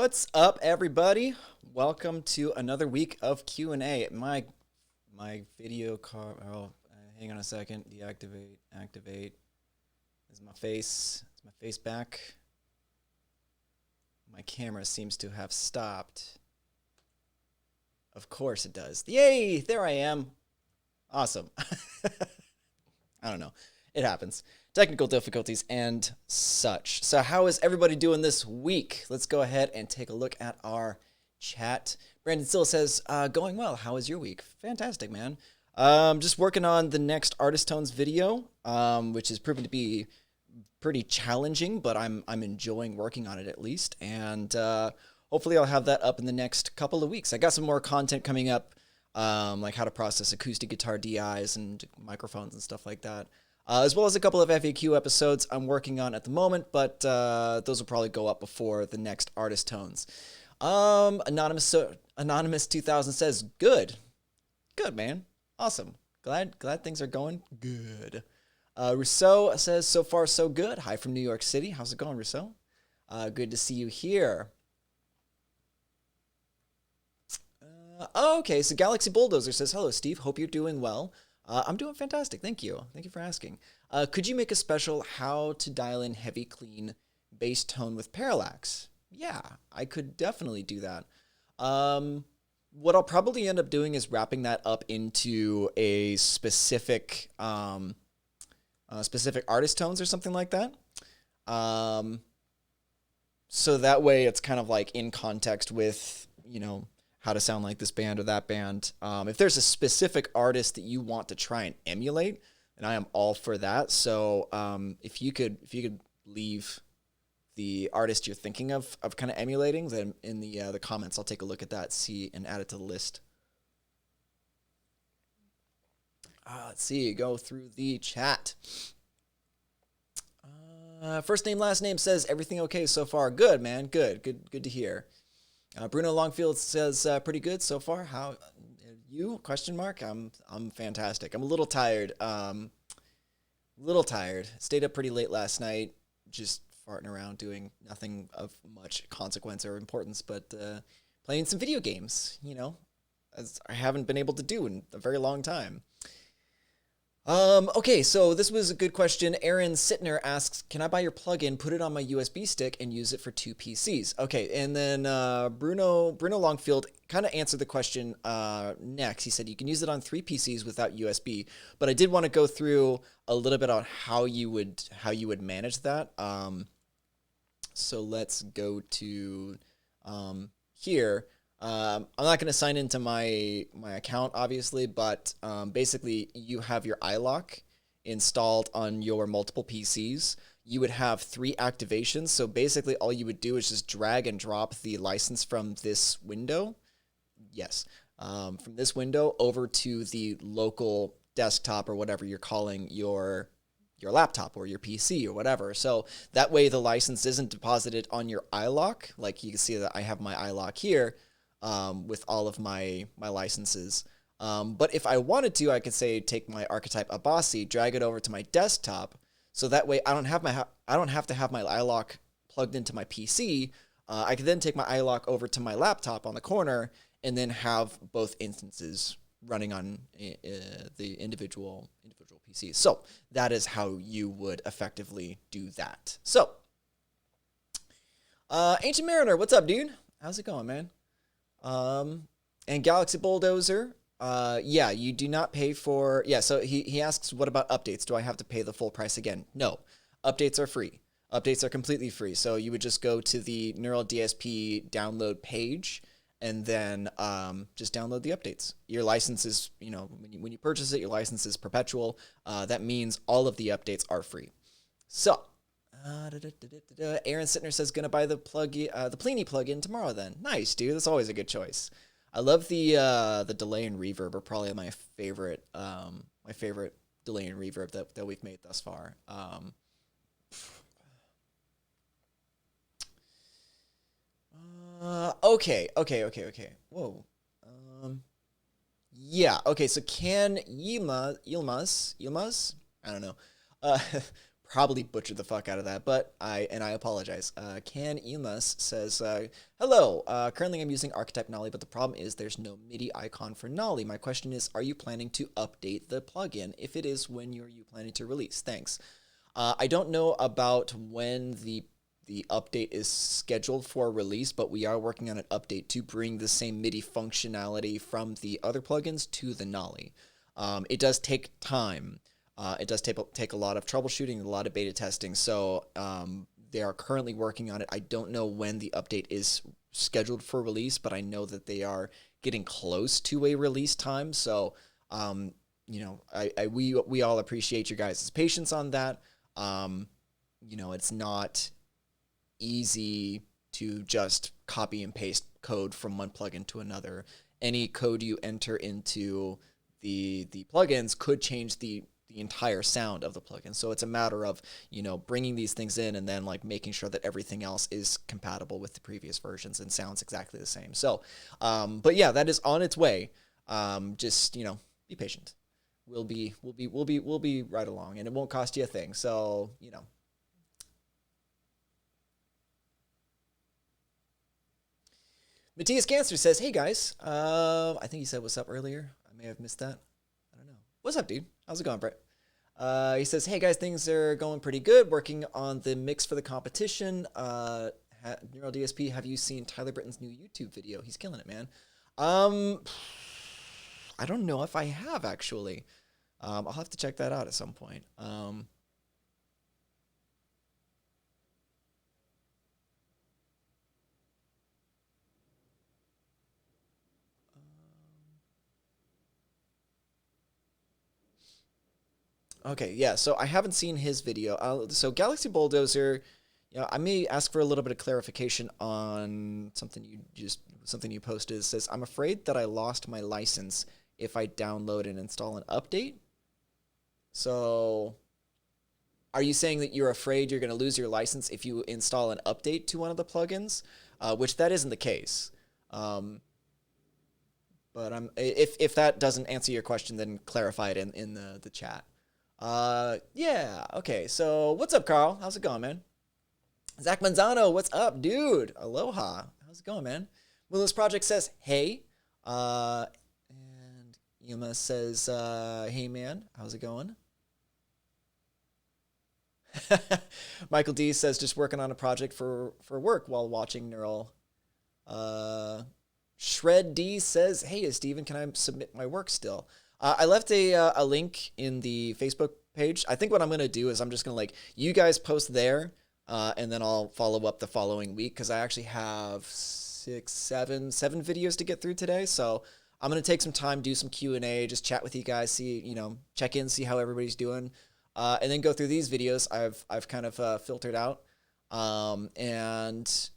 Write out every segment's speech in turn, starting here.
What's up, everybody? Welcome to another week of Q&A. My video car. Hang on a second. Deactivate. Activate. Is my face? Is my face back? My camera seems to have stopped. Of course it does. Yay! There I am. Awesome. I don't know. It happens. Technical difficulties and such. So how is everybody doing this week? Let's go ahead and take a look at our chat. Brandon still says, going well. How is your week? Fantastic, man. Just working on the next Artist Tones video, which is proving to be pretty challenging, but I'm enjoying working on it at least. And hopefully I'll have that up in the next couple of weeks. I got some more content coming up, like how to process acoustic guitar DIs and microphones and stuff like that. As well as a couple of FAQ episodes I'm working on at the moment, but those will probably go up before the next Artist Tones. Anonymous 2000 says, good, man, awesome. Glad things are going good. Rousseau says, so far so good. Hi from New York City. How's it going, Rousseau? Good to see you here. Okay, so Galaxy Bulldozer says, hello, Steve. Hope you're doing well. I'm doing fantastic. Thank you. Thank you for asking. Could you make a special how to dial in heavy, clean bass tone with parallax? Yeah, I could definitely do that. What I'll probably end up doing is wrapping that up into a specific artist tones or something like that. So that way it's kind of like in context with, how to sound like this band or that band. If there's a specific artist that you want to try and emulate, and I am all for that. So if you could leave the artist you're thinking of kind of emulating, then in the comments I'll take a look at that, see, and add it to the list. Let's see, go through the chat. First name, last name says everything okay so far. Good, man. Good to hear. Bruno Longfield says pretty good so far. How you? Question mark. I'm fantastic. I'm a little tired. Stayed up pretty late last night, just farting around doing nothing of much consequence or importance, but playing some video games. As I haven't been able to do in a very long time. Okay, so this was a good question. Aaron Sittner asks, can I buy your plugin, put it on my USB stick, and use it for 2 PCs? Okay, and then Bruno Longfield kind of answered the question next. He said you can use it on 3 PCs without USB, but I did want to go through a little bit on how you would manage that. So let's go to here. I'm not going to sign into my account, obviously, but basically you have your iLock installed on your multiple PCs. You would have 3 activations. So basically all you would do is just drag and drop the license from this window. Yes. From this window over to the local desktop or whatever you're calling your laptop or your PC or whatever. So that way the license isn't deposited on your iLock. Like you can see that I have my iLock here. With all of my licenses. But if I wanted to, I could say take my Archetype Abasi, drag it over to my desktop, so that way I don't have to have my iLock plugged into my PC. I could then take my iLock over to my laptop on the corner and then have both instances running on the individual PCs. So that is how you would effectively do that. So, Ancient Mariner, what's up, dude? How's it going, man? And Galaxy Bulldozer, yeah, you do not pay for, so he asks, what about updates? Do I have to pay the full price again? No, updates are free. Updates are completely free. So you would just go to the Neural DSP download page and then, just download the updates. Your license is, when you purchase it, your license is perpetual. That means all of the updates are free. So, Aaron Sittner says, gonna buy the Pliny plugin tomorrow then. Nice, dude. That's always a good choice. I love the delay and reverb are probably my favorite delay and reverb that we've made thus far. Okay. Whoa. Yeah, okay, so can Yilmaz, I don't know, probably butchered the fuck out of that, but I apologize. Can Emus says, hello. Currently, I'm using Archetype Nolly, but the problem is there's no MIDI icon for Nolly. My question is, are you planning to update the plugin? If it is, when are you planning to release? Thanks. I don't know about when the update is scheduled for release, but we are working on an update to bring the same MIDI functionality from the other plugins to the Nolly. It does take time. It does take a lot of troubleshooting, a lot of beta testing. So they are currently working on it. I don't know when the update is scheduled for release, but I know that they are getting close to a release time. So we all appreciate your guys' patience on that. It's not easy to just copy and paste code from one plugin to another. Any code you enter into the plugins could change the entire sound of the plugin. So it's a matter of, bringing these things in and then like making sure that everything else is compatible with the previous versions and sounds exactly the same. So, but yeah, that is on its way. Just, be patient. We'll be right along, and it won't cost you a thing. So, Matthias Cancer says, hey guys, I think he said what's up earlier. I may have missed that. I don't know. What's up, dude? How's it going, Brett? He says, hey guys, things are going pretty good. Working on the mix for the competition. Neural DSP, have you seen Tyler Britton's new YouTube video? He's killing it, man. I don't know if I have, actually. I'll have to check that out at some point. Okay, yeah, so I haven't seen his video. So Galaxy Bulldozer, I may ask for a little bit of clarification on something you posted. It says, I'm afraid that I lost my license if I download and install an update. So are you saying that you're afraid you're going to lose your license if you install an update to one of the plugins? Which that isn't the case. But if that doesn't answer your question, then clarify it in the chat. Yeah, okay. So what's up, Carl? How's it going, man? Zach Manzano, what's up, dude? Aloha. How's it going, man? Willis Project says, hey. And Yuma says, hey, man. How's it going? Michael D says, just working on a project for work while watching Neural. Shred D says, hey, Steven, can I submit my work still? I left a link in the Facebook page. I think what I'm going to do is I'm just going to you guys post there, and then I'll follow up the following week because I actually have seven videos to get through today. So I'm going to take some time, do some Q&A, just chat with you guys, see, check in, see how everybody's doing, and then go through these videos I've kind of filtered out. And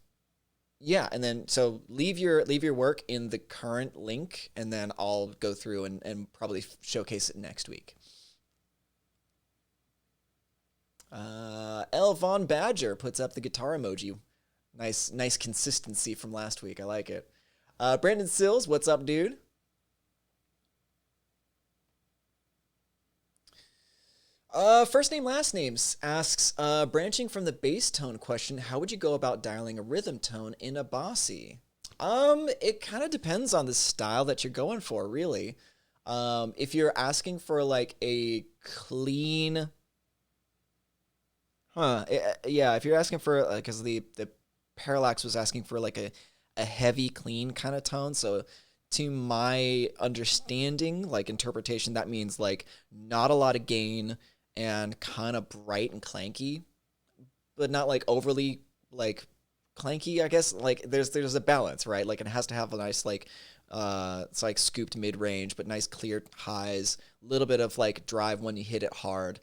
yeah, and then so leave your work in the current link, and then I'll go through and probably showcase it next week. L. Von Badger puts up the guitar emoji. Nice consistency from last week. I like it. Brandon Sills, what's up, dude? First name, last names asks, branching from the bass tone question, how would you go about dialing a rhythm tone in a bossy? It kind of depends on the style that you're going for, really. If you're asking for a clean, yeah, if you're asking for, because the Parallax was asking for a heavy, clean kind of tone, so to my understanding, interpretation, that means not a lot of gain and kind of bright and clanky, but not overly clanky, I guess. There's a balance, right? It has to have a nice it's scooped mid-range, but nice clear highs, a little bit of drive when you hit it hard.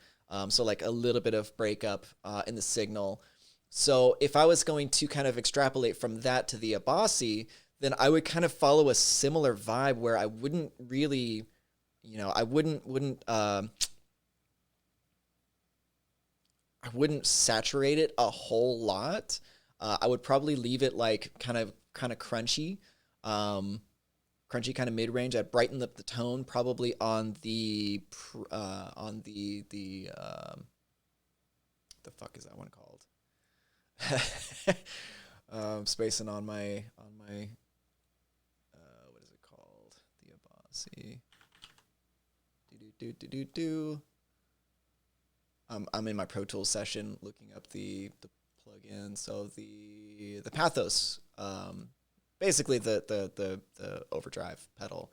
So a little bit of breakup in the signal. So if I was going to kind of extrapolate from that to the Abasi, then I would kind of follow a similar vibe where I wouldn't really, I wouldn't saturate it a whole lot. I would probably leave it kind of crunchy, crunchy kind of mid range. I'd brighten up the tone probably on the the fuck is that one called? Spacing on my what is it called? The Abasi. Do. I'm in my Pro Tools session looking up the plugin. So the Pathos, basically the overdrive pedal.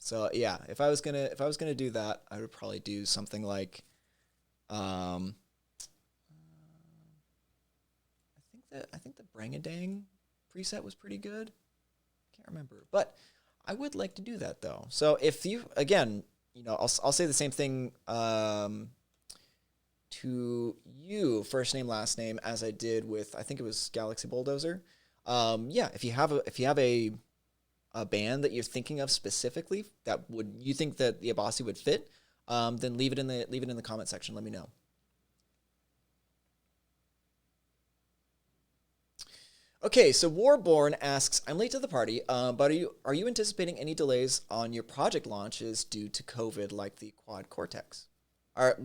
So yeah, if I was gonna do that, I would probably do something like, I think the Brangadang preset was pretty good. Can't remember, but I would like to do that though. So if you, again, I'll say the same thing to you, first name last name, as I did with, I think it was Galaxy Bulldozer. Yeah, if you have a band that you're thinking of specifically that you think that the Abasi would fit, then leave it in the comment section. Let me know. Okay, so Warborn asks, I'm late to the party, but are you anticipating any delays on your project launches due to COVID, like the Quad Cortex? Are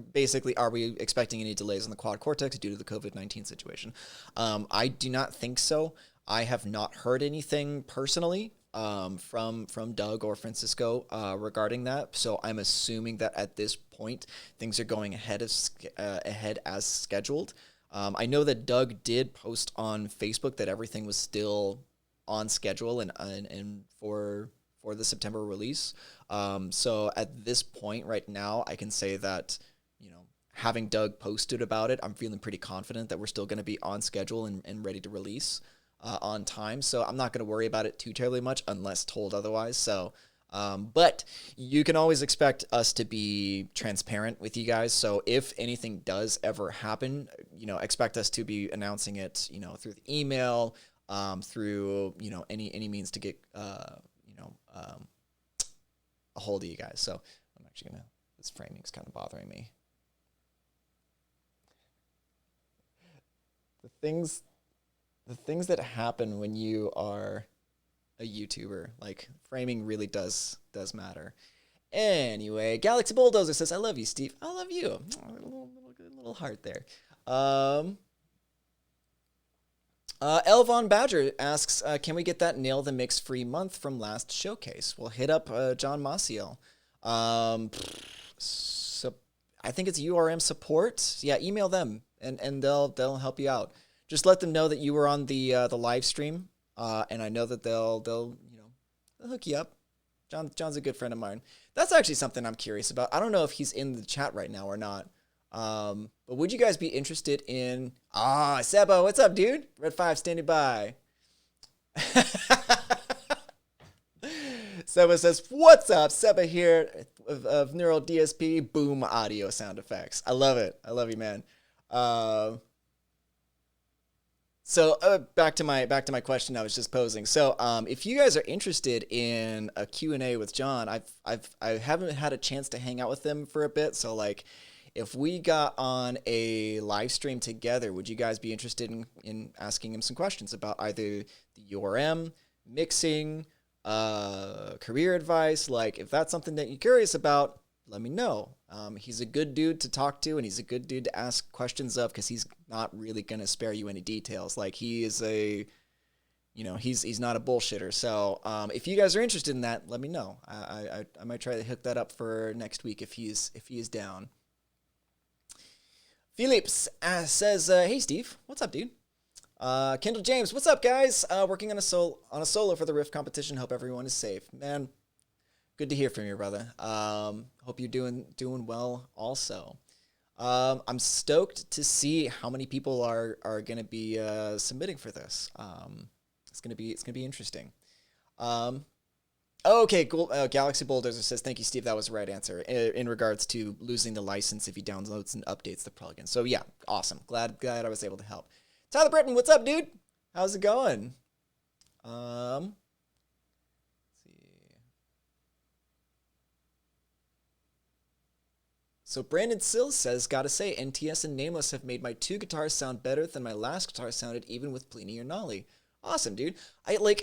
we expecting any delays on the Quad Cortex due to the COVID-19 situation? I do not think so. I have not heard anything personally from Doug or Francisco regarding that, so I'm assuming that at this point things are going ahead as scheduled. I know that Doug did post on Facebook that everything was still on schedule and for the September release. So at this point right now, I can say that, having Doug posted about it, I'm feeling pretty confident that we're still going to be on schedule and ready to release on time. So I'm not going to worry about it too terribly much unless told otherwise. So but you can always expect us to be transparent with you guys. So if anything does ever happen, expect us to be announcing it, through the email, through, any means to get, a hold of you guys. So I'm actually this framing's kind of bothering me. The things that happen when you are a YouTuber, like framing really does matter. Anyway, Galaxy Bulldozer says, I love you, Steve. I love you. Oh, little heart there. Elvon Badger asks, can we get that Nail the Mix free month from last showcase? We'll hit up John Maciel. So I think it's URM support. Yeah, email them and they'll help you out. Just let them know that you were on the live stream. And I know that they'll hook you up. John's a good friend of mine. That's actually something I'm curious about. I don't know if he's in the chat right now or not. But would you guys be interested in... Sebo, what's up, dude? Red 5 standing by. Seba says, what's up? Seba here of Neural DSP. Boom audio sound effects. I love it. I love you, man. So back to my question I was just posing. So if you guys are interested in a Q&A with John, I haven't had a chance to hang out with him for a bit. So like, if we got on a live stream together, would you guys be interested in asking him some questions about either the URM, mixing, career advice? Like, if that's something that you're curious about, let me know. He's a good dude to talk to, and he's a good dude to ask questions of, because he's not really going to spare you any details. Like, he is he's not a bullshitter. So if you guys are interested in that, let me know. I might try to hook that up for next week if he is down. Philips says, hey, Steve. What's up, dude? Kendall James, what's up, guys? Working on a solo for the Rift competition. Hope everyone is safe. Man, good to hear from you, brother. Hope you're doing well also. I'm stoked to see how many people are going to be submitting for this. It's going to be interesting. Okay, cool. Galaxy Bulldozer says, thank you, Steve. That was the right answer in regards to losing the license if he downloads and updates the plugin. So yeah, awesome. Glad I was able to help. Tyler Britton, what's up, dude? How's it going? Let's see. So Brandon Sills says, gotta say, NTS and Nameless have made my two guitars sound better than my last guitar sounded, even with Plini or Nolly. Awesome, dude.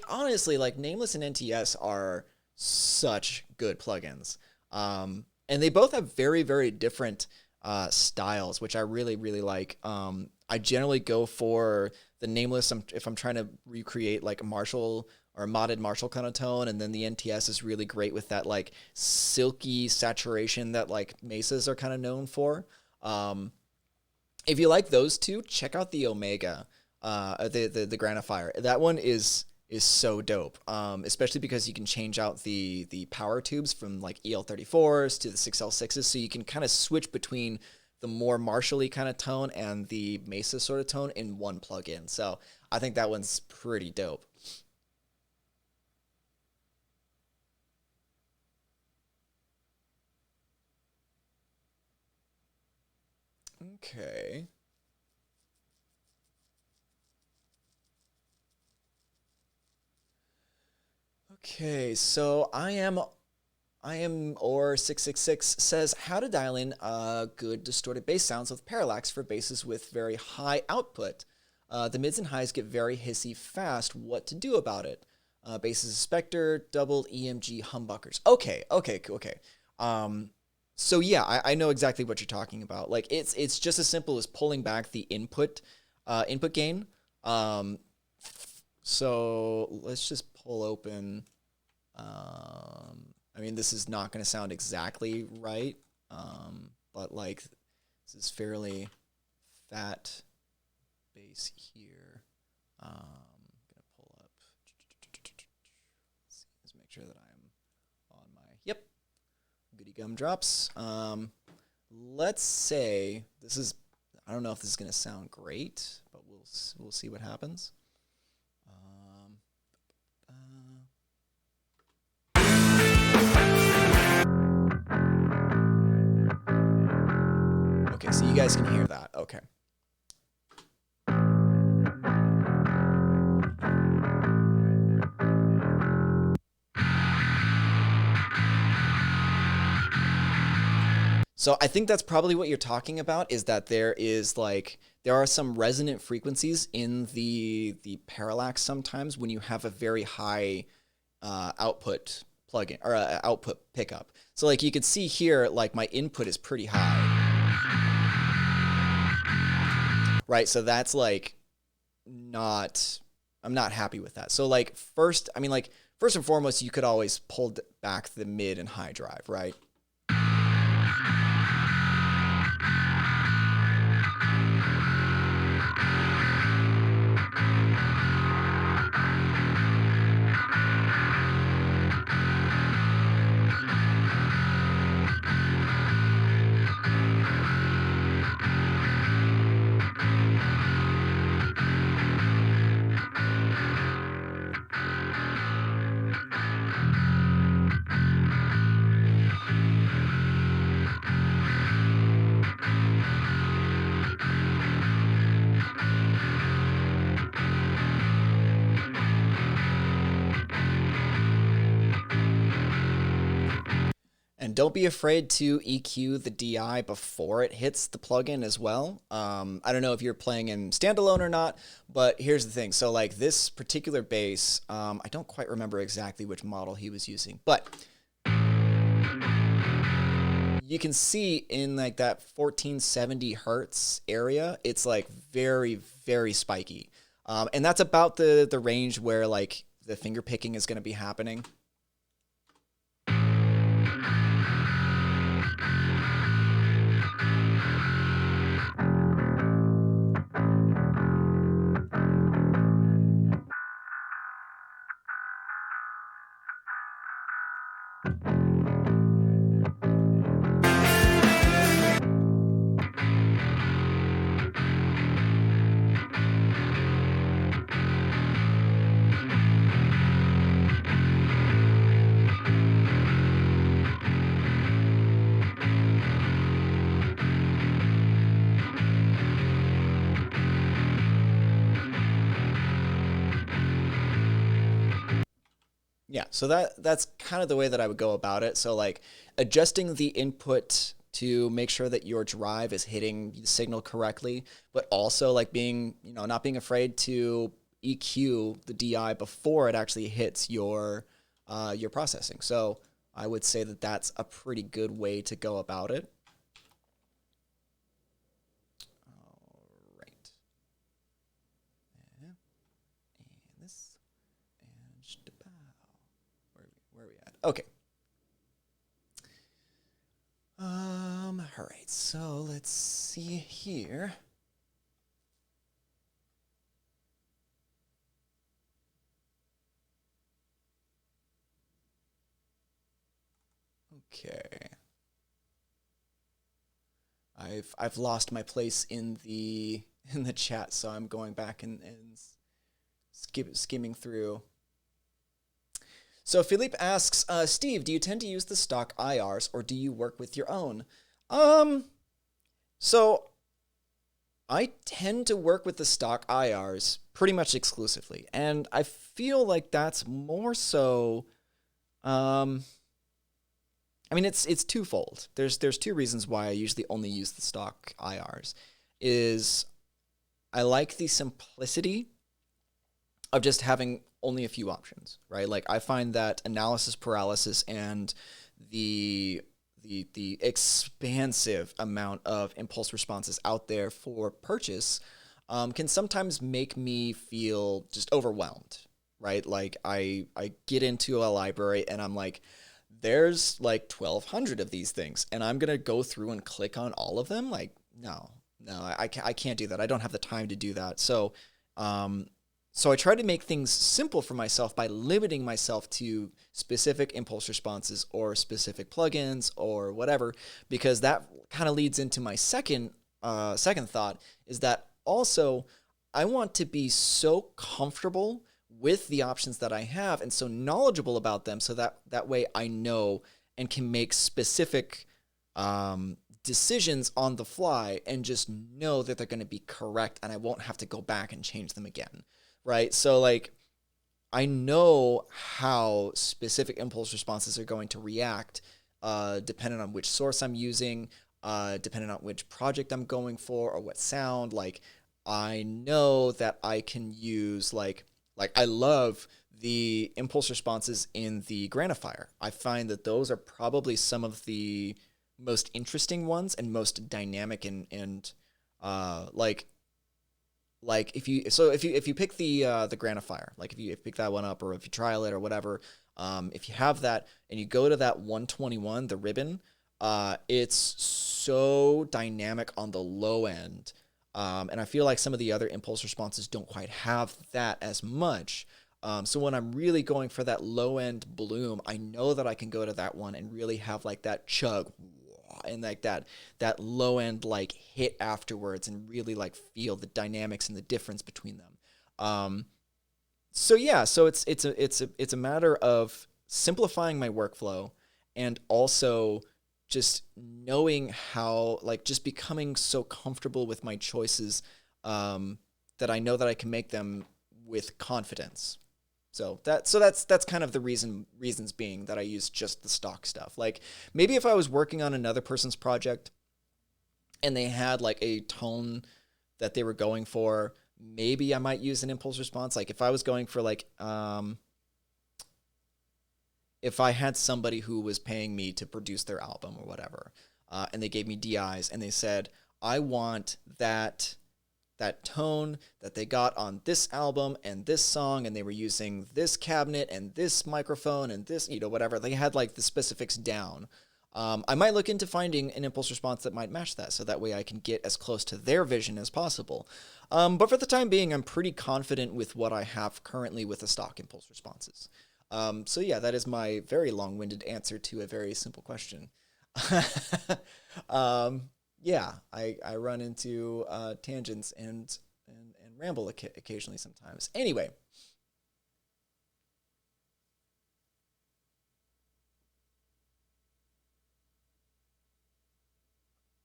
Honestly, Nameless and NTS are such good plugins. And they both have very, very different styles, which I really, really like. I generally go for the nameless if I'm trying to recreate like a Marshall or a modded Marshall kind of tone, and then the NTS is really great with that like silky saturation that like mesas are kind of known for. Um, if you like those two, check out the Omega, the Granifier. That one is so dope. Especially because you can change out the power tubes from like EL34s to the 6L6s, so you can kind of switch between the more Marshall-y kind of tone and the Mesa sort of tone in one plugin. So I think that one's pretty dope. Okay. Okay, so I am or 666 says how to dial in good distorted bass sounds with parallax for basses with very high output. The mids and highs get very hissy fast. What to do about it? Basses Spectre, double EMG humbuckers. Okay. Um, so yeah, I know exactly what you're talking about. Like it's just as simple as pulling back the input gain. Um, so let's just pull open. I mean, this is not going to sound exactly right, but like this is fairly fat bass here. I'm gonna pull up. Let's make sure that I'm on my goody gumdrops. Let's say this is. I don't know if this is gonna sound great, but we'll see what happens. Okay, so you guys can hear that. Okay. So I think that's probably what you're talking about, is that there are some resonant frequencies in the parallax sometimes when you have a very high output plugin or output pickup. So like you can see here, like my input is pretty high, right? So that's like not, I'm not happy with that. So like first and foremost, you could always pull back the mid and high drive, right? And don't be afraid to EQ the DI before it hits the plugin as well. I don't know if you're playing in standalone or not, but here's the thing. So like this particular bass, I don't quite remember exactly which model he was using, but you can see in like that 1470 hertz area, it's like very, very spiky. And that's about the range where like the finger picking is going to be happening. Yeah, so that's kind of the way that I would go about it. So like adjusting the input to make sure that your drive is hitting the signal correctly, but also like not being afraid to EQ the DI before it actually hits your processing. So I would say that that's a pretty good way to go about it. Okay. All right. So let's see here. Okay. I've lost my place in the chat, so I'm going back and skimming through. So Philippe asks, Steve, do you tend to use the stock IRs or do you work with your own? Um, so I tend to work with the stock IRs pretty much exclusively, and I feel like that's more so. Um, I mean, it's twofold. There's two reasons why I usually only use the stock IRs. Is I like the simplicity of just having only a few options, right? Like I find that analysis paralysis and the the expansive amount of impulse responses out there for purchase can sometimes make me feel just overwhelmed, right? Like I get into a library and I'm like, there's like 1,200 of these things, and I'm gonna go through and click on all of them. Like, no, I can't do that. I don't have the time to do that. Um, so I try to make things simple for myself by limiting myself to specific impulse responses or specific plugins or whatever, because that kind of leads into my second thought is that also I want to be so comfortable with the options that I have and so knowledgeable about them so that that way I know and can make specific decisions on the fly and just know that they're going to be correct and I won't have to go back and change them again, right? So like I know how specific impulse responses are going to react, depending on which source I'm using, depending on which project I'm going for, or what sound. Like, I know that I can use like I love the impulse responses in the Granifier. I find that those are probably some of the most interesting ones and most dynamic and like if you pick the Granifier, like if you pick that one up or if you trial it or whatever, if you have that and you go to that 121, the ribbon, it's so dynamic on the low end, and I feel like some of the other impulse responses don't quite have that as much. So when I'm really going for that low end bloom, I know that I can go to that one and really have like that chug and like that low end like hit afterwards and really like feel the dynamics and the difference between them. So yeah, so it's a matter of simplifying my workflow and also just knowing how like just becoming so comfortable with my choices, that I know that I can make them with confidence. So that's kind of the reasons being that I use just the stock stuff. Like maybe if I was working on another person's project and they had like a tone that they were going for, maybe I might use an impulse response. Like if I was going for like if I had somebody who was paying me to produce their album or whatever, and they gave me DIs and they said, I want that tone that they got on this album and this song, and they were using this cabinet and this microphone and this, whatever. They had like the specifics down. I might look into finding an impulse response that might match that, so that way I can get as close to their vision as possible. But for the time being, I'm pretty confident with what I have currently with the stock impulse responses. So yeah, that is my very long-winded answer to a very simple question. um, yeah, I run into tangents and ramble occasionally sometimes. Anyway,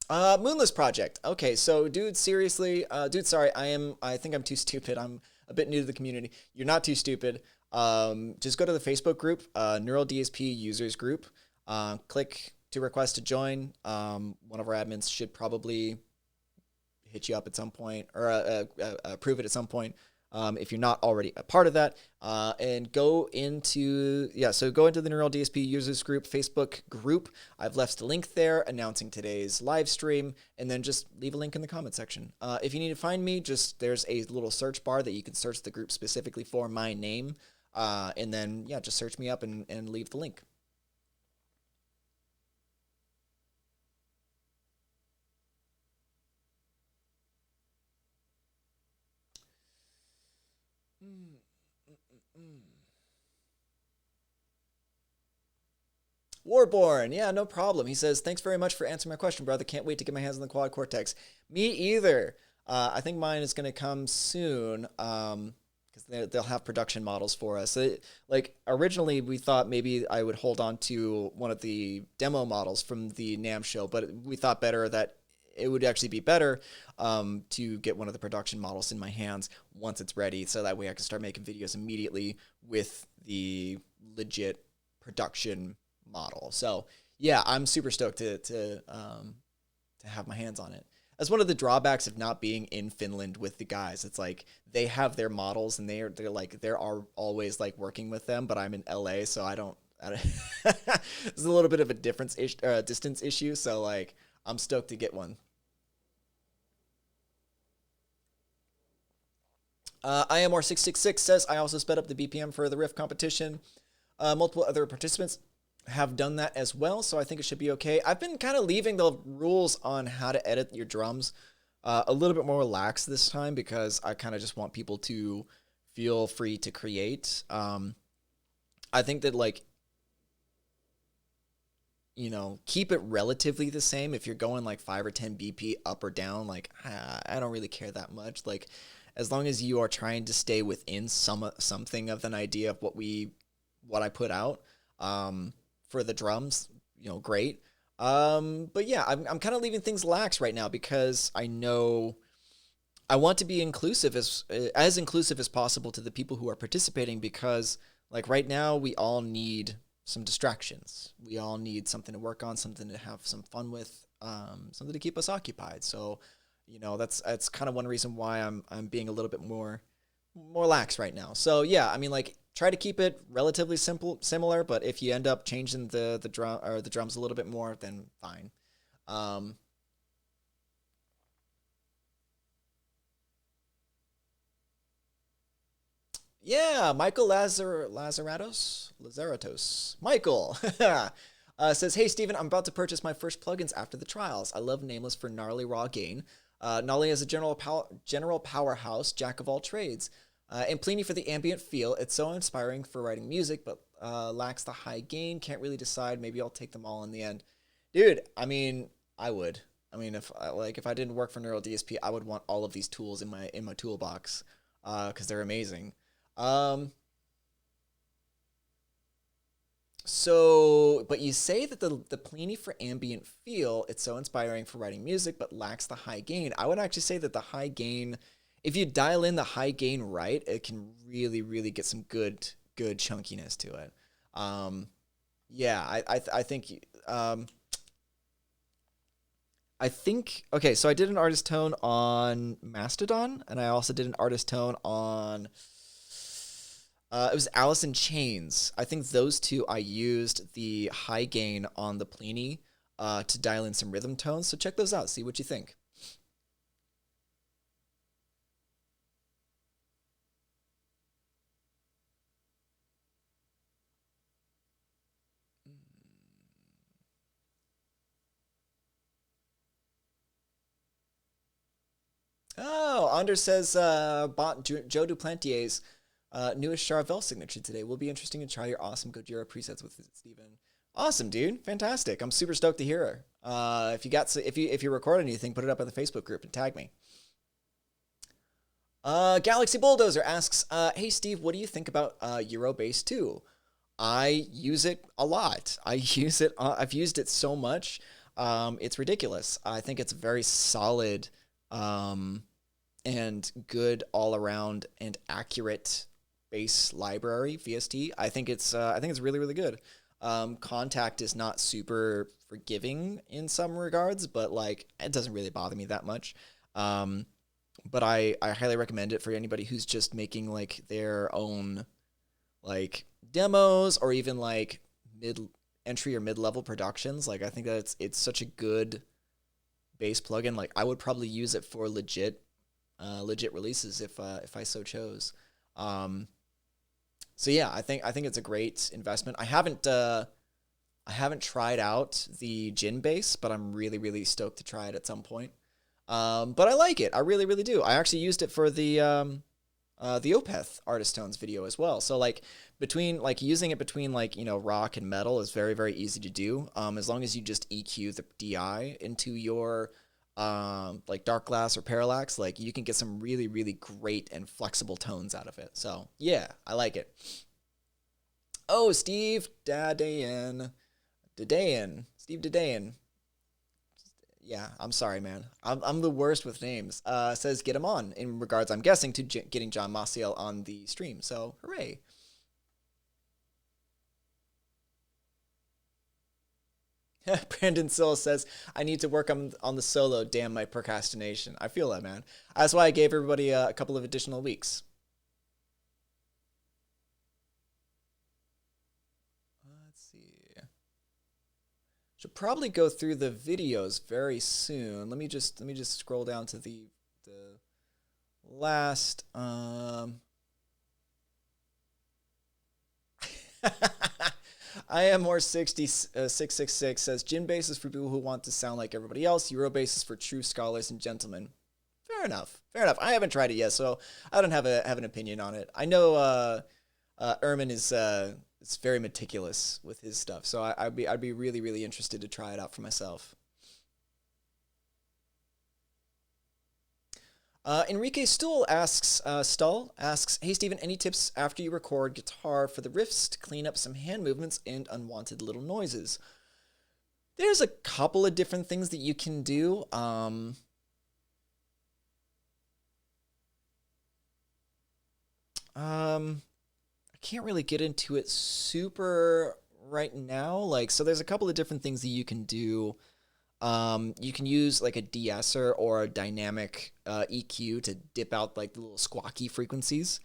Moonless Project. Okay, so dude, seriously, dude, sorry, I think I'm too stupid. I'm a bit new to the community. You're not too stupid. Just go to the Facebook group, Neural DSP Users Group. Click to request to join. One of our admins should probably hit you up at some point or approve it at some point, if you're not already a part of that. And go into the Neural DSP Users Group Facebook group. I've left a link there announcing today's live stream, and then just leave a link in the comment section. If you need to find me, there's a little search bar that you can search the group specifically for my name, and then just search me up and leave the link. Mm, mm, mm, mm. Warborn, yeah, no problem. He says, thanks very much for answering my question, brother. Can't wait to get my hands on the Quad Cortex. Me either. I think mine is going to come soon because they'll have production models for us. Like, originally, we thought maybe I would hold on to one of the demo models from the NAM show, but we thought better that it would actually be better to get one of the production models in my hands once it's ready, so that way I can start making videos immediately with the legit production model. So yeah, I'm super stoked to have my hands on it. That's one of the drawbacks of not being in Finland with the guys. It's like they have their models and they're always like working with them, but I'm in LA, so I don't. There's a little bit of a distance issue. So like I'm stoked to get one. IMR666 says I also sped up the BPM for the riff competition. Multiple other participants have done that as well, so I think it should be okay. I've been kind of leaving the rules on how to edit your drums a little bit more lax this time because I kind of just want people to feel free to create. I think that like keep it relatively the same. If you're going like 5 or 10 BP up or down, like I don't really care that much. Like as long as you are trying to stay within something of an idea of what I put out. For the drums, great. But yeah, I'm kind of leaving things lax right now because I know I want to be as inclusive as possible to the people who are participating because like right now we all need some distractions. We all need something to work on, something to have some fun with, something to keep us occupied. So, that's kind of one reason why I'm being a little bit more lax right now. So yeah, I mean like try to keep it relatively similar, but if you end up changing the drum or the drums a little bit more, then fine. Um, yeah, Michael Lazaratos. Michael says, "Hey Steven, I'm about to purchase my first plugins after the trials. I love Nameless for gnarly raw gain. Nolly is a general powerhouse, jack of all trades. And Pliny for the ambient feel. It's so inspiring for writing music, but lacks the high gain. Can't really decide. Maybe I'll take them all in the end, dude. I mean, I would. I mean, if I didn't work for Neural DSP, I would want all of these tools in my toolbox, because they're amazing. Um, but you say that the Pliny for ambient feel, it's so inspiring for writing music, but lacks the high gain. I would actually say that the high gain, if you dial in the high gain right, it can really, really get some good chunkiness to it. Um, yeah, I think I think okay. So I did an artist tone on Mastodon, and I also did an artist tone on it was Alice in Chains. I think those two I used the high gain on the Pliny to dial in some rhythm tones. So check those out. See what you think. Oh, Anders says bought Joe Duplantier's newest Charvel signature today. Will be interesting to try your awesome Gojira presets with it, Steven. Awesome, dude. Fantastic. I'm super stoked to hear her. If you record anything, put it up in the Facebook group and tag me. Galaxy Bulldozer asks, "Hey Steve, what do you think about Eurobase 2? I use it a lot. I use it. I've used it so much. It's ridiculous. I think it's very solid um, and good all around and accurate base library VST. I think it's really really good. Contact is not super forgiving in some regards, but like it doesn't really bother me that much. Um, but I highly recommend it for anybody who's just making like their own like demos or even like mid entry or mid level productions. Like I think that it's such a good base plugin. Like I would probably use it for legit releases if I so chose. Um, so yeah, I think it's a great investment. I haven't tried out the gin base, but I'm really really stoked to try it at some point. But I like it. I really really do. I actually used it for the the Opeth artist tones video as well. So like between like using it between like, you know, rock and metal is very, very easy to do. As long as you just EQ the DI into your like dark glass or parallax, like you can get some really, really great and flexible tones out of it. So yeah, I like it. Oh, Steve Dadayan. Steve Dadayan. Yeah, I'm sorry, man. I'm the worst with names. Says get him on in regards, I'm guessing, to getting John Maciel on the stream. So hooray. Brandon Sill says, I need to work on the solo. Damn my procrastination. I feel that, man. That's why I gave everybody a couple of additional weeks. Let's see. Should probably go through the videos very soon. Let me just scroll down to the last I am more 666 says gin bass is for people who want to sound like everybody else. Euro bass is for true scholars and gentlemen. Fair enough. Fair enough. I haven't tried it yet, so I don't have an opinion on it. I know Ermin is very meticulous with his stuff, so I'd be really, really interested to try it out for myself. Enrique Stull asks, hey Steven, any tips after you record guitar for the riffs to clean up some hand movements and unwanted little noises? There's a couple of different things that you can do. I can't really get into it super right now. Like, so there's a couple of different things that you can do. You can use like a de-esser or a dynamic EQ to dip out like the little squawky frequencies.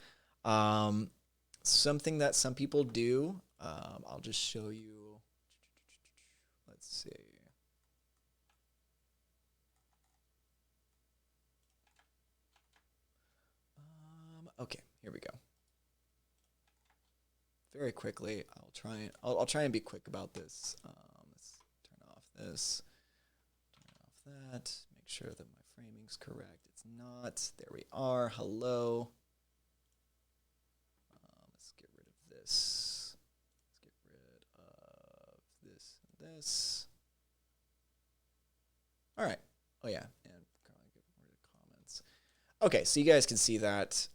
Something that some people do. I'll just show you. Let's see. Okay, here we go. Very quickly, I'll try and be quick about this. Let's turn off this. Turn off that. Make sure that my framing's correct. It's not. There we are. Hello. Let's get rid of this. Let's get rid of this and this. All right. Oh yeah, and get rid of comments. Okay, so you guys can see that.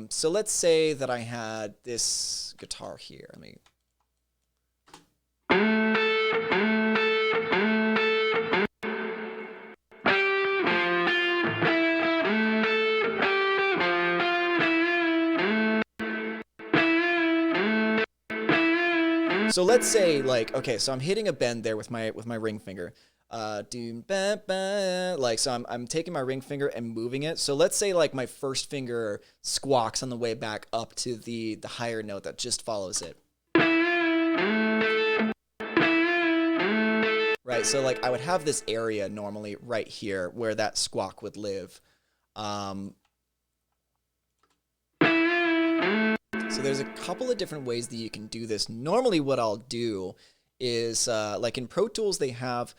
So let's say that I had this guitar here. Let me. So let's say like, okay, so I'm hitting a bend there with my ring finger. Doom ba ba, like, so I'm taking my ring finger and moving it. So let's say like my first finger squawks on the way back up to the higher note that just follows it. Right, so like I would have this area normally right here where that squawk would live. So there's a couple of different ways that you can do this. Normally what I'll do is, like in Pro Tools, they have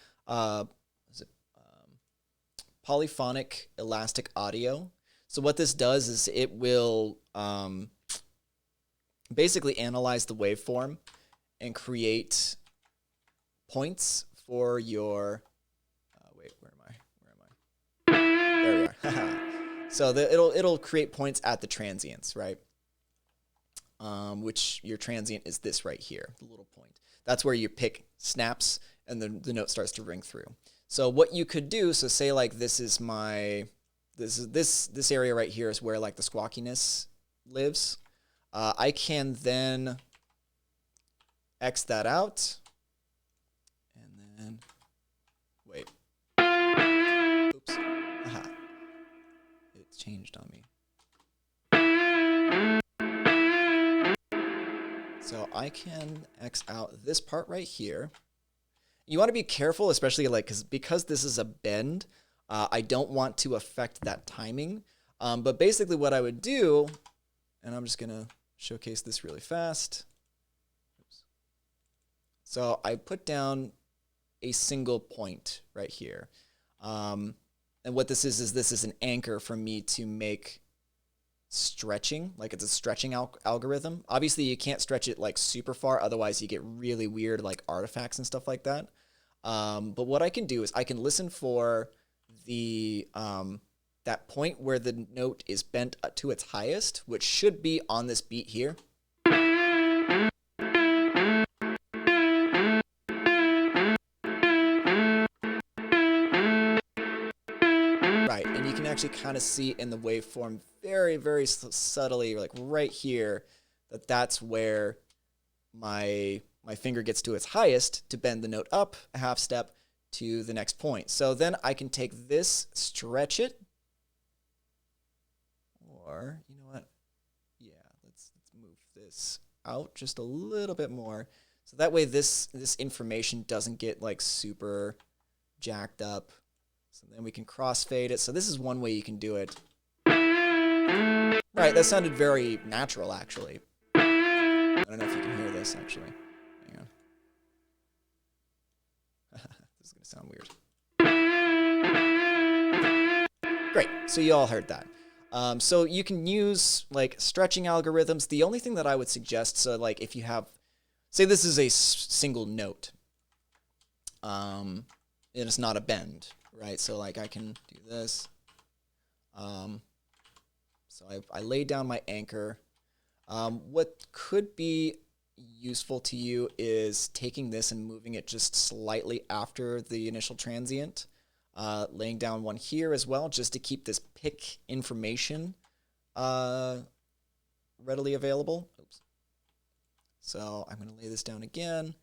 polyphonic elastic audio. So what this does is it will basically analyze the waveform and create points for your, wait, where am I? There we are. So it'll create points at the transients, right? Which your transient is this right here, the little point. That's where your pick snaps and the note starts to ring through. So what you could do, so say like this is this area right here is where like the squawkiness lives. I can then X that out, and then wait. Oops. Aha. It changed on me. So I can X out this part right here. You want to be careful, especially like because this is a bend. I don't want to affect that timing. But basically what I would do, and I'm just going to showcase this really fast. Oops. So I put down a single point right here. And what this is this is an anchor for me to make stretching, like it's a stretching algorithm. Obviously, you can't stretch it like super far, otherwise you get really weird like artifacts and stuff like that. But what I can do is I can listen for the that point where the note is bent to its highest, which should be on this beat here. Right, and you can actually kind of see in the waveform very, very subtly, like right here, that that's where my finger gets to its highest to bend the note up a half step to the next point. So then I can take this, stretch it, or you know what? Yeah, let's move this out just a little bit more. So that way this information doesn't get like super jacked up. So then we can crossfade it. So this is one way you can do it. Right, that sounded very natural actually. I don't know if you can hear this actually. Hang on. This is going to sound weird. Great, so you all heard that. So you can use like stretching algorithms. The only thing that I would suggest, so like if you have, say this is a single note, and it's not a bend, right? So like I can do this. So I lay down my anchor. What could be useful to you is taking this and moving it just slightly after the initial transient. Laying down one here as well, just to keep this pick information readily available. Oops. So I'm going to lay this down again,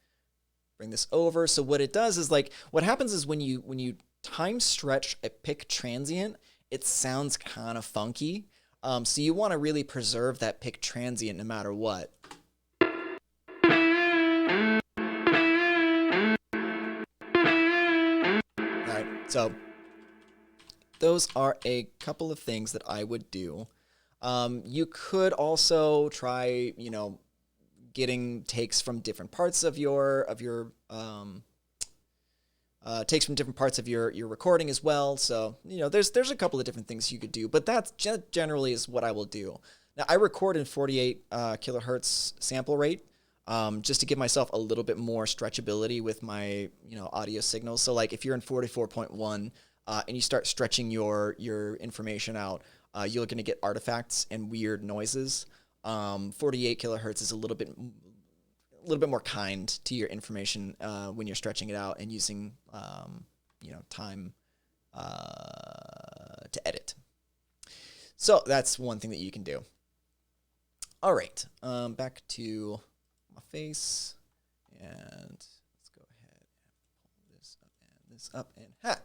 bring this over. So what it does is like, what happens is when you time stretch a pick transient, it sounds kind of funky. So you want to really preserve that pick transient no matter what. So those are a couple of things that I would do. You could also try, you know, getting takes from different parts of your takes from different parts of your recording as well. So you know, there's a couple of different things you could do, but that generally is what I will do. Now I record in 48 kilohertz sample rate. Just to give myself a little bit more stretchability with my, you know, audio signals. So like if you're in 44.1 and you start stretching your information out, you're going to get artifacts and weird noises. 48 kilohertz is a little bit more kind to your information when you're stretching it out and using, you know, time to edit. So that's one thing that you can do. All right, back to my face, and let's go ahead and pull this up and ha.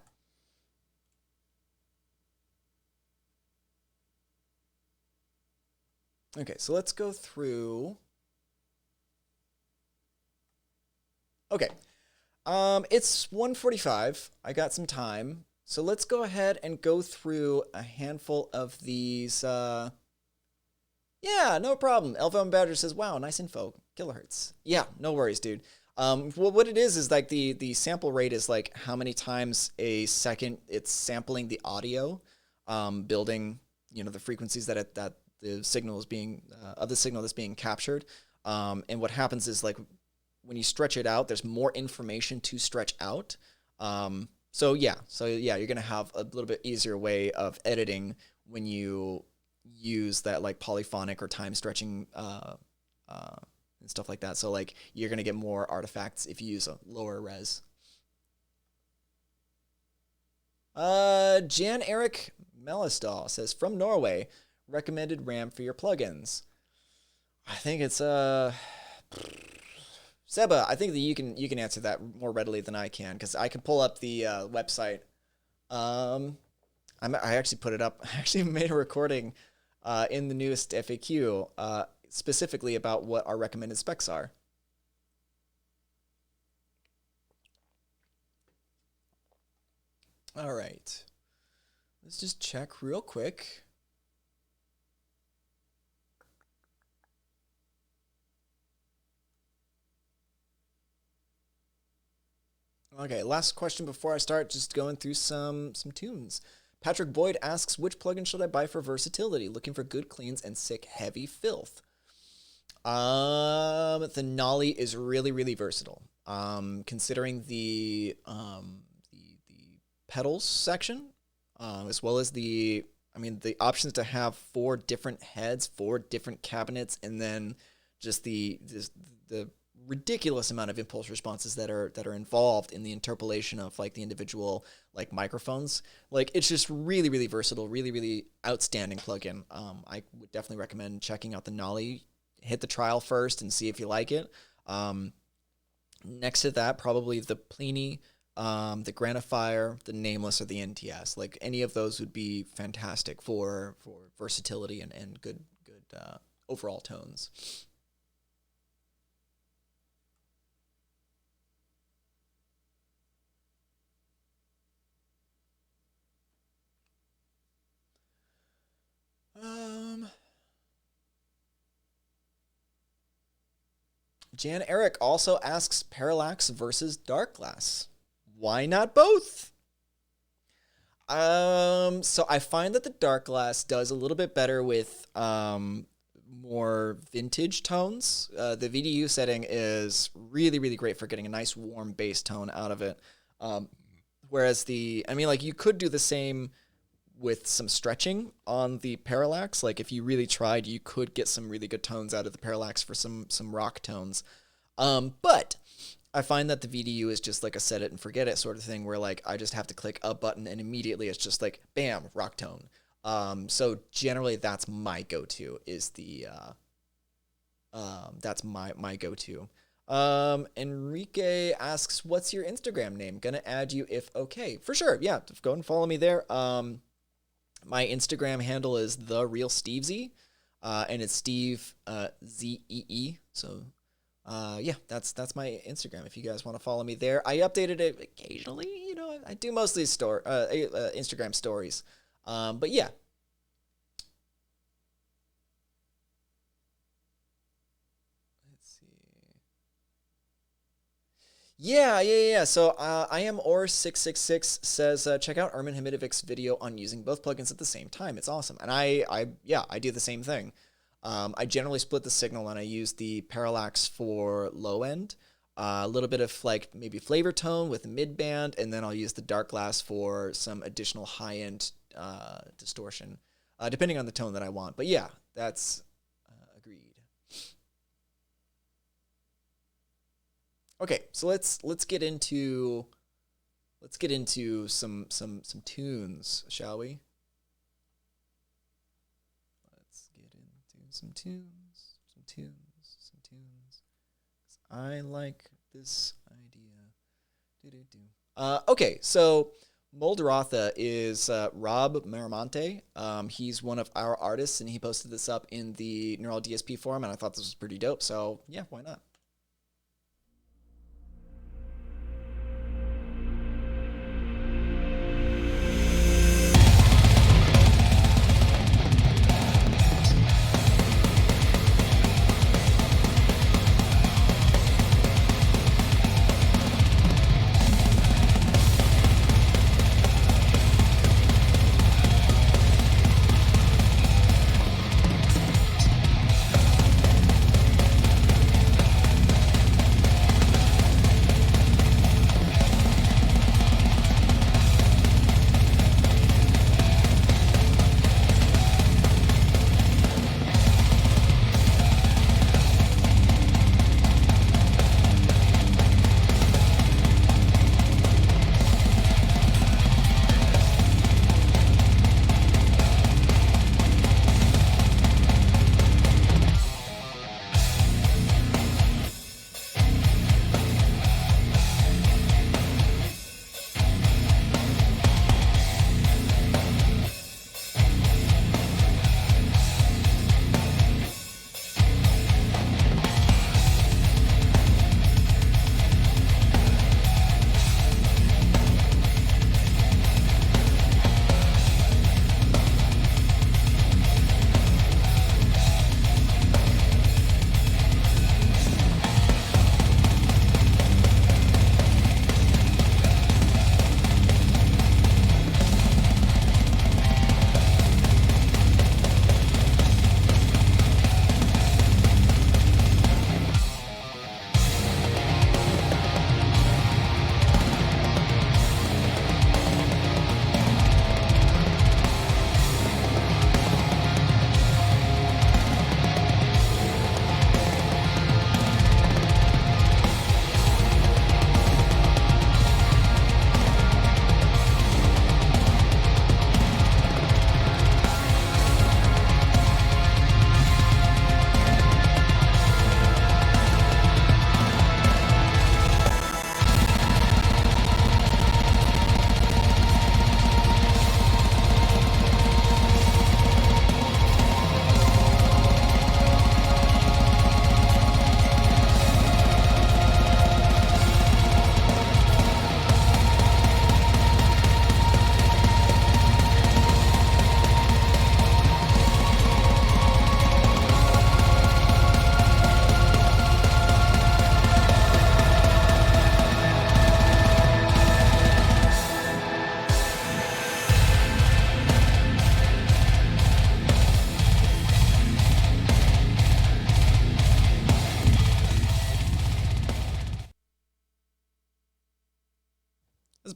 Okay, so let's go through. Okay, it's 1:45. I got some time, so let's go ahead and go through a handful of these. Yeah, no problem. Elphone Badger says, "Wow, nice info, kilohertz." Yeah, no worries, dude. Well, what it is like the sample rate is like how many times a second it's sampling the audio, building, you know, the frequencies that the signal is being of the signal that's being captured. And what happens is like when you stretch it out, there's more information to stretch out. So yeah, you're gonna have a little bit easier way of editing when you use that like polyphonic or time stretching and stuff like that. So like you're gonna get more artifacts if you use a lower res. Jan Eric Mellisdahl says, from Norway, recommended RAM for your plugins. I think it's Seba. I think that you can answer that more readily than I can, because I can pull up the website. I actually put it up. I actually made a recording in the newest FAQ specifically about what our recommended specs are. All right. Let's just check real quick. Okay, last question before I start just going through some tunes. Patrick Boyd asks, which plugin should I buy for versatility? Looking for good cleans and sick heavy filth. The Nolly is really, really versatile. Considering the pedals section, as well as the options to have 4 different heads, 4 different cabinets, and then just the ridiculous amount of impulse responses that are involved in the interpolation of like the individual like microphones. Like it's just really, really versatile, really, really outstanding plugin. I would definitely recommend checking out the Nolly. Hit the trial first and see if you like it. Next to that, probably the Pliny, the Granifier, the Nameless, or the NTS. Like any of those would be fantastic for versatility and good overall tones. Jan Eric also asks Parallax versus Dark Glass. Why not both? So I find that the Dark Glass does a little bit better with more vintage tones. The VDU setting is really, really great for getting a nice warm bass tone out of it. Whereas you could do the same with some stretching on the Parallax. Like if you really tried, you could get some really good tones out of the Parallax for some rock tones. But I find that the VDU is just like a set it and forget it sort of thing where like I just have to click a button and immediately it's just like bam, rock tone. So generally that's my go-to is that's my go-to. Enrique asks, what's your Instagram name? Gonna add you if okay. For sure, yeah, go and follow me there. My Instagram handle is TheRealStevesy, and it's Steve Zee. So, yeah, that's my Instagram. If you guys want to follow me there, I updated it occasionally. You know, I do mostly Instagram stories. But yeah. Yeah. So I am Or666 says, check out Armin Hamidovic's video on using both plugins at the same time. It's awesome. And I do the same thing. I generally split the signal and I use the Parallax for low end, a little bit of like maybe flavor tone with mid band, and then I'll use the Dark Glass for some additional high end distortion, depending on the tone that I want. But yeah, that's agreed. Okay, so let's get into some tunes, shall we? Let's get into some tunes. I like this idea. Okay, so Molderatha is Rob Miramonte. He's one of our artists, and he posted this up in the Neural DSP forum, and I thought this was pretty dope. So yeah, why not?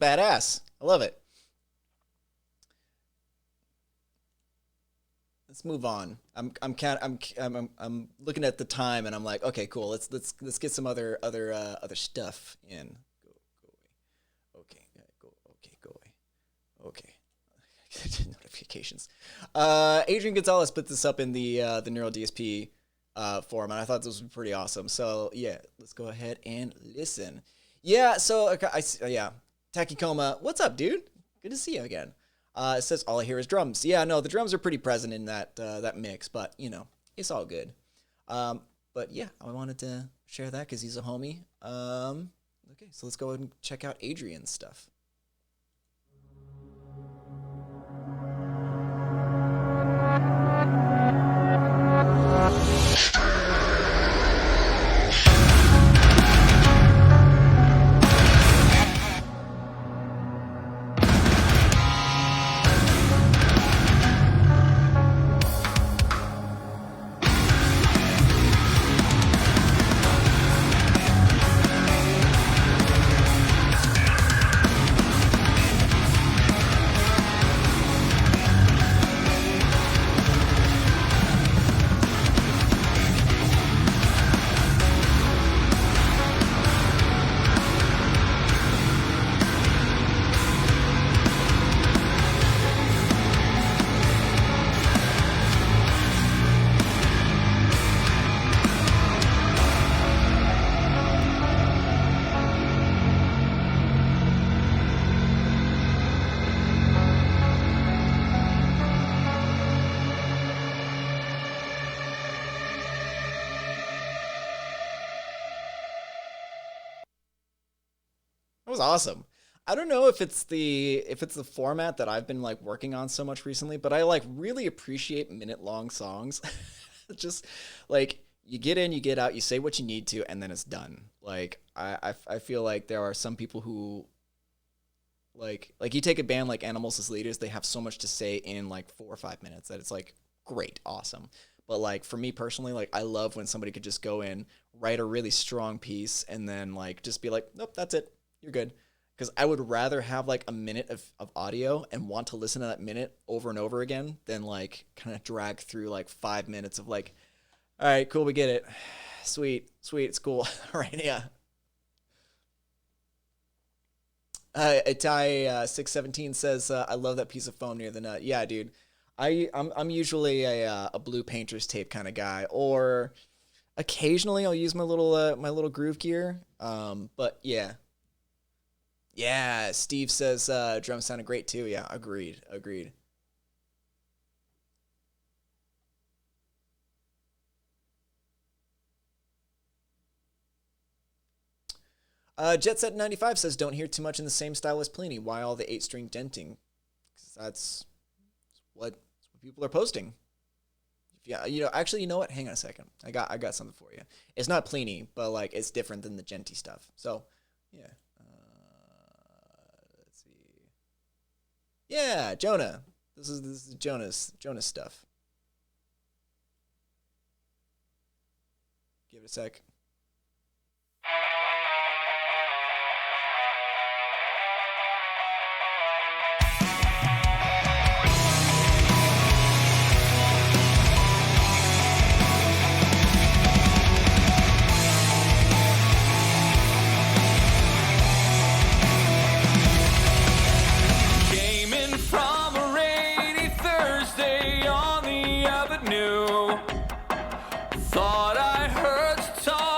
badass. I love it. Let's move on. I'm looking at the time and I'm like, okay, cool. Let's get some other stuff in. Go away. Okay, yeah, go. Okay, go away. Okay. Notifications. Adrian Gonzalez put this up in the Neural DSP forum, and I thought this was pretty awesome. So yeah, let's go ahead and listen. Yeah. So okay, yeah, Tachykoma, what's up, dude? Good to see you again. It says all I hear is drums. Yeah, no, the drums are pretty present in that mix, but you know, it's all good. But yeah, I wanted to share that because he's a homie. Okay, so let's go ahead and check out Adrian's stuff. That was awesome. I don't know if it's the format that I've been like working on so much recently, but I like really appreciate minute long songs. Just like you get in, you get out, you say what you need to, and then it's done. Like I feel like there are some people who like you take a band like Animals as Leaders, they have so much to say in like 4 or 5 minutes that it's like great, awesome. But like for me personally, like I love when somebody could just go in, write a really strong piece, and then like just be like, nope, that's it, you're good. Because I would rather have like a minute of audio and want to listen to that minute over and over again than like kind of drag through like 5 minutes of like, all right, cool, we get it. Sweet, it's cool. All right, yeah. Itai 617 says, I love that piece of foam near the nut. Yeah, dude. I'm usually a blue painter's tape kind of guy, or occasionally I'll use my little groove gear. But yeah. Yeah, Steve says drums sounded great too. Yeah, agreed. Jet Set 95 says don't hear too much in the same style as Pliny. Why all the 8-string denting? 'Cause that's what people are posting. Yeah, actually, you know what? Hang on a second. I got something for you. It's not Pliny, but like it's different than the genty stuff. So, yeah. Let's see. Yeah, Jonah. This is Jonas stuff. Give it a sec. Came in from a rainy Thursday on the avenue. Thought I heard talk.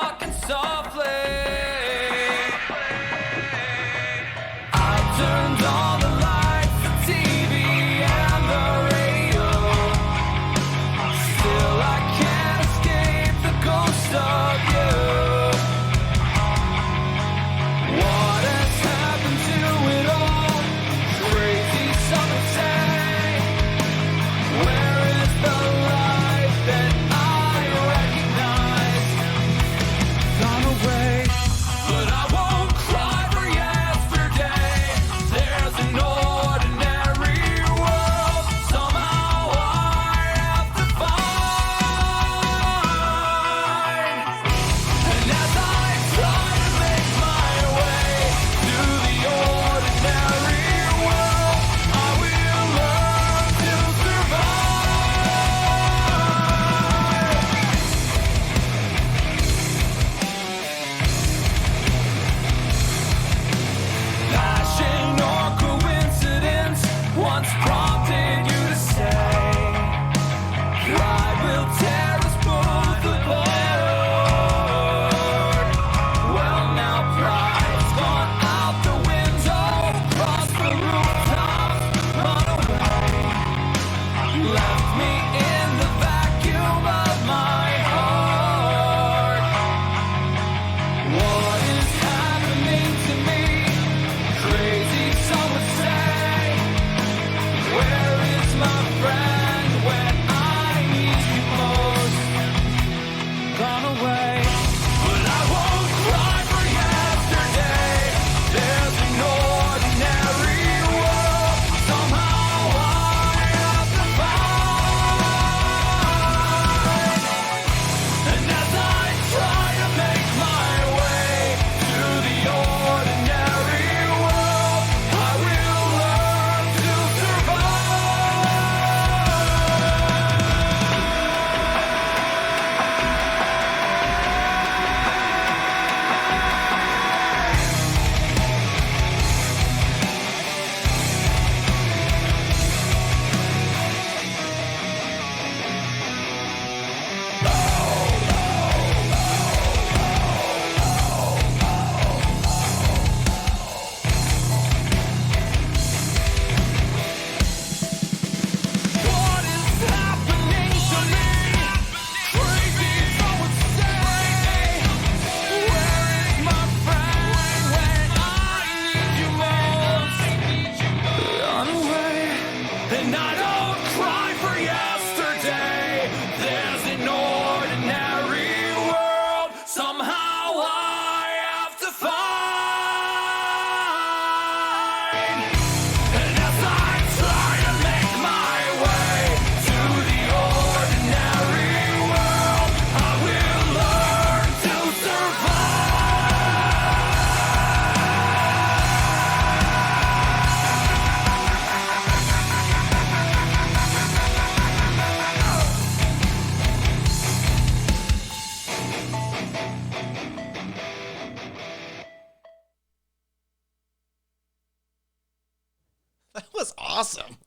That was awesome.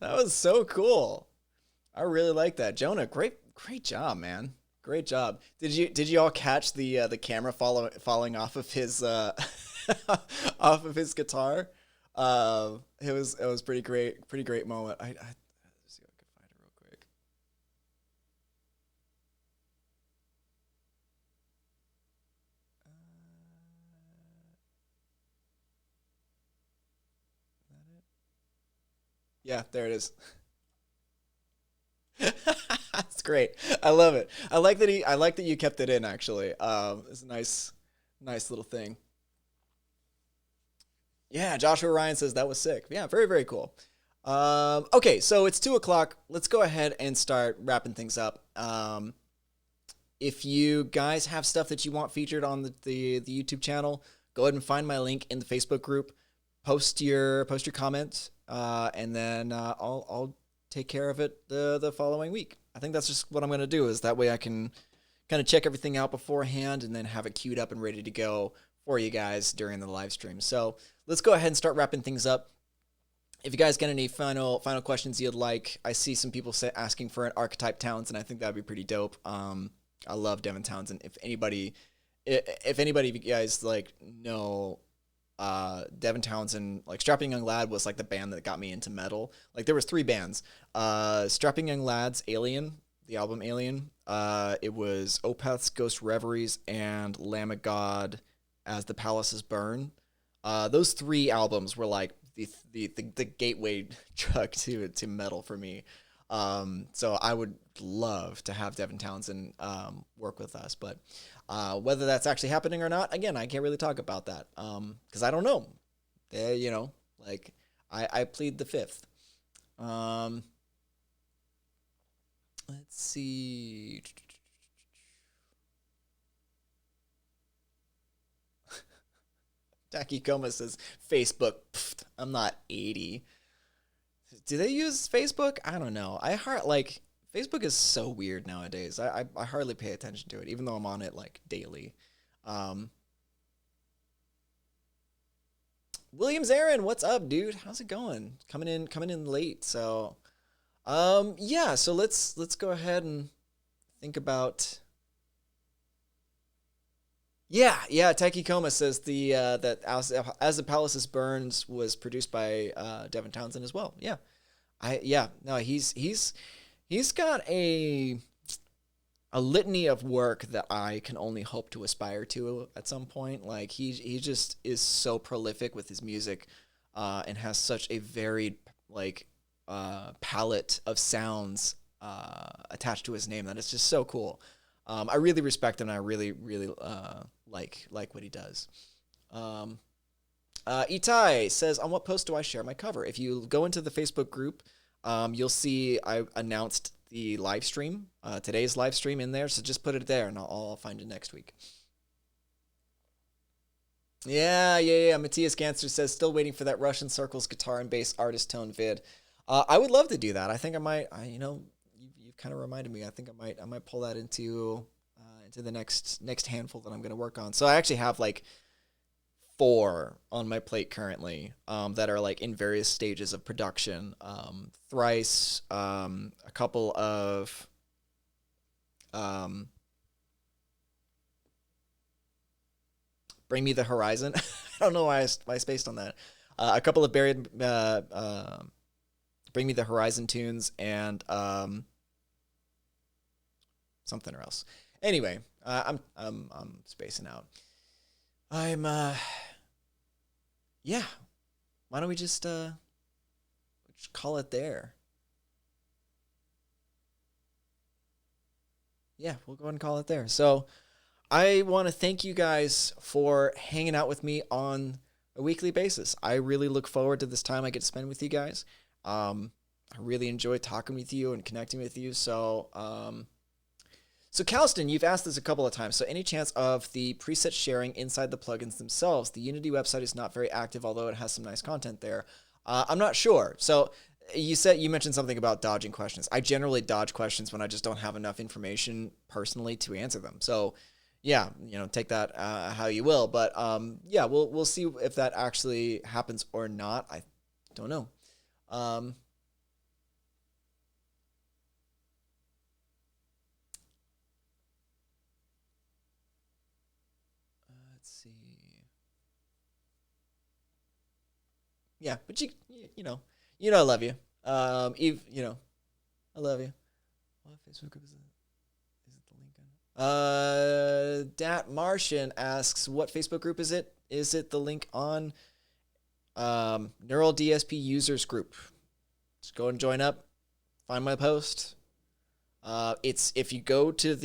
That was so cool. I really like that. Jonah, great job, man. Great job. Did you all catch the camera falling off of his off of his guitar? It was pretty great moment. Let's see if I can find it real quick. Yeah, there it is. That's great. I love it. I like that you kept it in actually. It's a nice little thing. Yeah, Joshua Ryan says that was sick. Yeah, very cool. Okay, so it's 2 o'clock. Let's go ahead and start wrapping things up. If you guys have stuff that you want featured on the YouTube channel, go ahead and find my link in the Facebook group. Post your comment, and then I'll take care of it the following week. I think that's just what I'm gonna do. Is that way I can kind of check everything out beforehand and then have it queued up and ready to go for you guys during the live stream. So let's go ahead and start wrapping things up. If you guys got any final questions you'd like, I see some people asking for an archetype Townsend. I think that'd be pretty dope. I love Devin Townsend. If anybody of you guys like know Devin Townsend, like Strapping Young Lad was like the band that got me into metal. Like there was 3 bands. Strapping Young Lad's Alien, the album Alien. It was Opeth's Ghost Reveries and Lamb of God as the Palaces Burn. Those 3 albums were like the gateway drug to metal for me. So I would love to have Devin Townsend work with us, but whether that's actually happening or not, again, I can't really talk about that because I don't know. Like I plead the fifth. Let's see. Taki Koma says Facebook. Pfft, I'm not 80. Do they use Facebook? I don't know. Facebook is so weird nowadays. I hardly pay attention to it, even though I'm on it like daily. Um, Williams Aaron, what's up, dude? How's it going? Coming in late. So, yeah. So let's go ahead and think about. Yeah. Taiki Koma says that as the Palaces Burns was produced by Devin Townsend as well. Yeah, no, he's got a litany of work that I can only hope to aspire to at some point. Like he just is so prolific with his music, and has such a varied like palette of sounds attached to his name that it's just so cool. I really respect him, and I really like what he does. Itai says, on what post do I share my cover? If you go into the Facebook group, you'll see I announced the live stream, today's live stream in there. So just put it there, and I'll find it next week. Yeah. Matthias Ganser says, still waiting for that Russian Circles guitar and bass artist tone vid. I would love to do that. I think I might. You've kind of reminded me. I think I might pull that into the next handful that I'm going to work on. So I actually have like 4 on my plate currently, that are like in various stages of production. Thrice, a couple of Bring Me the Horizon. I don't know why I spaced on that. A couple of buried Bring Me the Horizon tunes, and something else. Anyway, I'm spacing out. Yeah. Why don't we just call it there? Yeah, we'll go ahead and call it there. So I want to thank you guys for hanging out with me on a weekly basis. I really look forward to this time I get to spend with you guys. I really enjoy talking with you and connecting with you. So, Calston, you've asked this a couple of times. So any chance of the preset sharing inside the plugins themselves? The Unity website is not very active, although it has some nice content there. I'm not sure. So you mentioned something about dodging questions. I generally dodge questions when I just don't have enough information personally to answer them. So yeah, take that how you will. But yeah, we'll see if that actually happens or not. I Don't know. Um, let's see. Yeah, but you know, I love you. Eve, I love you. What Facebook group is it? Is it the link on? Dat Martian asks, what Facebook group is it? Is it the link on Neural DSP users group? Just go and join up. Find my post. It's if you go to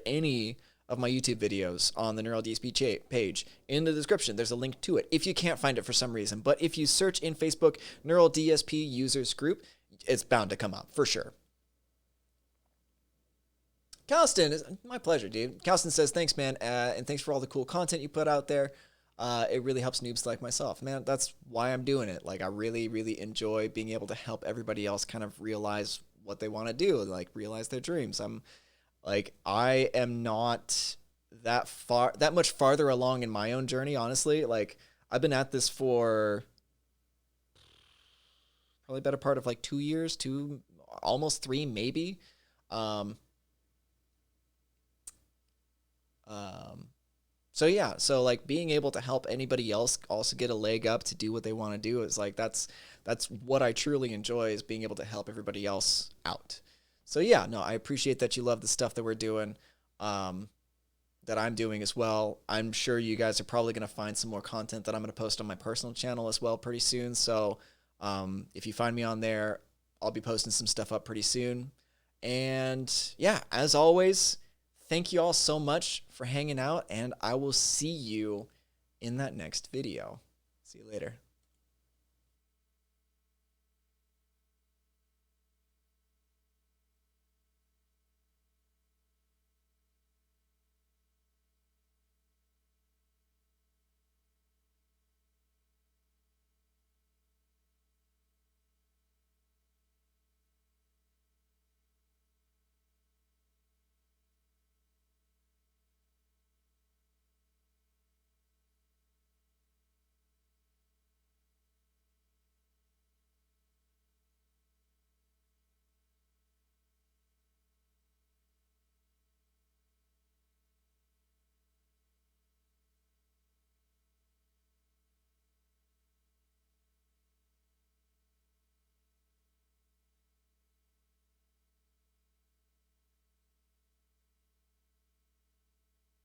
any of my YouTube videos on the Neural DSP page, in the description, there's a link to it if you can't find it for some reason. But if you search in Facebook Neural DSP users group, it's bound to come up for sure. Calston, is my pleasure, dude. Calston says, thanks, man, and thanks for all the cool content you put out there. It really helps noobs like myself. Man, that's why I'm doing it. Like, I really, really enjoy being able to help everybody else kind of realize what they want to do, like realize their dreams. I am not that much farther along in my own journey, honestly. Like, I've been at this for probably better part of like 2 years, almost 3, maybe. So yeah, so like being able to help anybody else also get a leg up to do what they want to do is like, that's what I truly enjoy, is being able to help everybody else out. So yeah, no, I appreciate that you love the stuff that we're doing, that I'm doing as well. I'm sure you guys are probably going to find some more content that I'm going to post on my personal channel as well pretty soon. So, if you find me on there, I'll be posting some stuff up pretty soon. And yeah, as always, thank you all so much for hanging out, and I will see you in that next video. See you later.